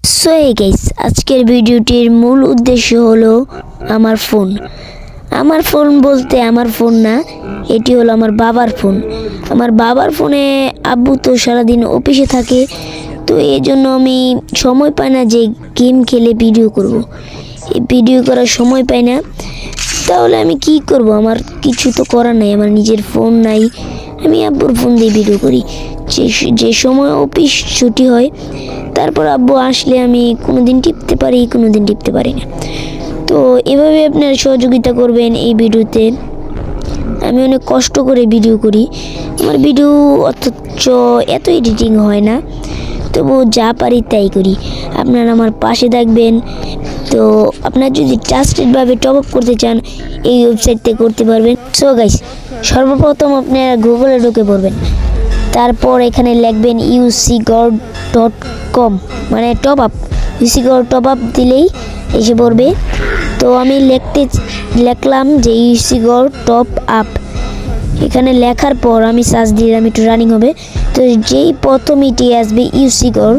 So hey guys, আজকের ভিডিওটির মূল উদ্দেশ্য হলো আমার ফোন। আমার ফোন বলতে আমার ফোন না, এটি হলো আমার বাবার ফোন। আমার বাবার ফোনে আব্বু তো সারাদিন অফিসে থাকে, তো এই জন্য আমি সময় পাই না যে গেম খেলে ভিডিও করব। এই ভিডিও করার সময় পাই না, তাহলে আমি কি করব? আমার কিছু তো করার নাই, আমার নিজের ফোন নাই। আমি আব্বুর ফোন দিয়ে ভিডিও করি। যে সময় অফিস ছুটি হয়, তারপর আব্বু আসলে আমি কোনো দিন টিপতে পারি, কোনো দিন টিপতে পারি না। তো এভাবে আপনারা সহযোগিতা করবেন এই ভিডিওতে। আমি অনেক কষ্ট করে ভিডিও করি, আমার ভিডিও অথচ এত এডিটিং হয় না, তবু যা পারি তাই করি। আপনারা আমার পাশে থাকবেন। তো আপনারা যদি ট্রাস্টেডভাবে টপ আপ করতে চান, এই ওয়েবসাইট থেকে করতে পারবেন। সো গাইস, সর্বপ্রথম আপনারা গুগলে ঢুকে পড়বেন, তারপর এখানে লিখবেন ucgod.com, মানে top up. ucgod top up দিলেই এসে পড়বে। তো আমি লিখলাম যে ucgod টপ আপ। এখানে লেখার পর আমি সার্চ দিলাম, একটু রানিং হবে। তো যেই প্রথম এটি আসবে ucgod,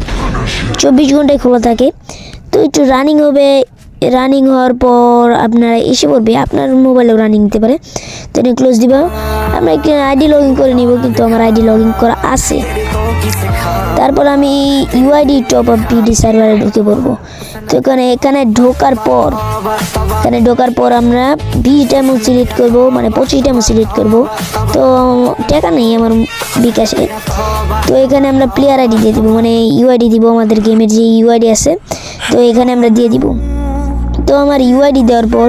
24 ঘন্টায় খোলা থাকে। তো একটু রানিং হবে, রানিং হওয়ার পর আপনারা এসে পড়বে, আপনার মোবাইলেও রানিং নিতে পারে। তো এটা ক্লোজ দিব। আমরা একটু আইডি লগ ইন করে নিব, কিন্তু আমার আইডি লগ ইন করা আছে। তারপর আমি ইউআইডি টপ আপ পিডি সার্ভারে ঢুকে পড়বো। তো এখানে ঢোকার পর আমরা 20টা অ্যামাউন্ট সিলেক্ট করবো, মানে 25টা অ্যামাউন্ট সিলেক্ট করবো। তো টাকা নেই আমার বিকাশে। তো এখানে আমরা প্লেয়ার আইডি দিয়ে দিব, মানে ইউআইডি দিব, আমাদের গেমের যে ইউআইডি আছে, তো এখানে আমরা দিয়ে দিব। তো আমার ইউআইডি দেওয়ার পর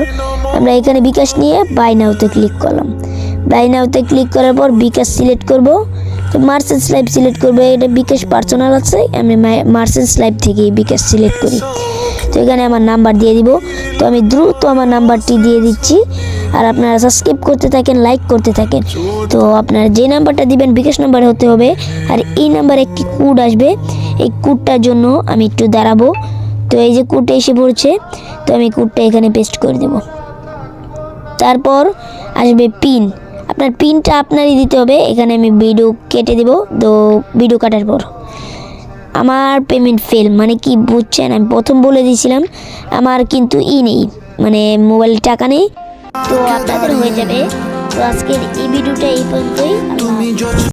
আমরা এখানে বিকাশ নিয়ে বাই নাওতে ক্লিক করলাম। বাই নাওতে ক্লিক করার পর বিকাশ সিলেক্ট করব। তো মার্চেন্টস লাইভ সিলেক্ট করবো, এটা বিকাশ পার্সোনাল আছে, আমি মার্চেন্টস লাইভ থেকে বিকাশ সিলেক্ট করি। তো এখানে আমার নাম্বার দিয়ে দিব। তো আমি দ্রুত আমার নাম্বারটি দিয়ে দিচ্ছি, আর আপনারা সাবস্ক্রাইব করতে থাকেন, লাইক করতে থাকেন। তো আপনারা যে নাম্বারটা দিবেন বিকাশ নাম্বার হতে হবে, আর এই নাম্বারে একটি কোড আসবে। এই কোডটার জন্য আমি একটু দাঁড়াবো। তো এই যে কোডটা এসে পড়ছে, তো আমি কোডটা এখানে পেস্ট করে দেব। তারপর আসবে পিন, আপনার পিনটা আপনারই দিতে হবে। এখানে আমি ভিডিও কেটে দেব। তো ভিডিও কাটার পর আমার পেমেন্ট ফেল, মানে কি বুঝছেন? আমি প্রথম বলে দিয়েছিলাম আমার কিন্তু নেই, মানে মোবাইল টাকা নেই। তো আপনাদের হয়ে যাবে। তো আজকের এই ভিডিওটা এই পর্যন্তই।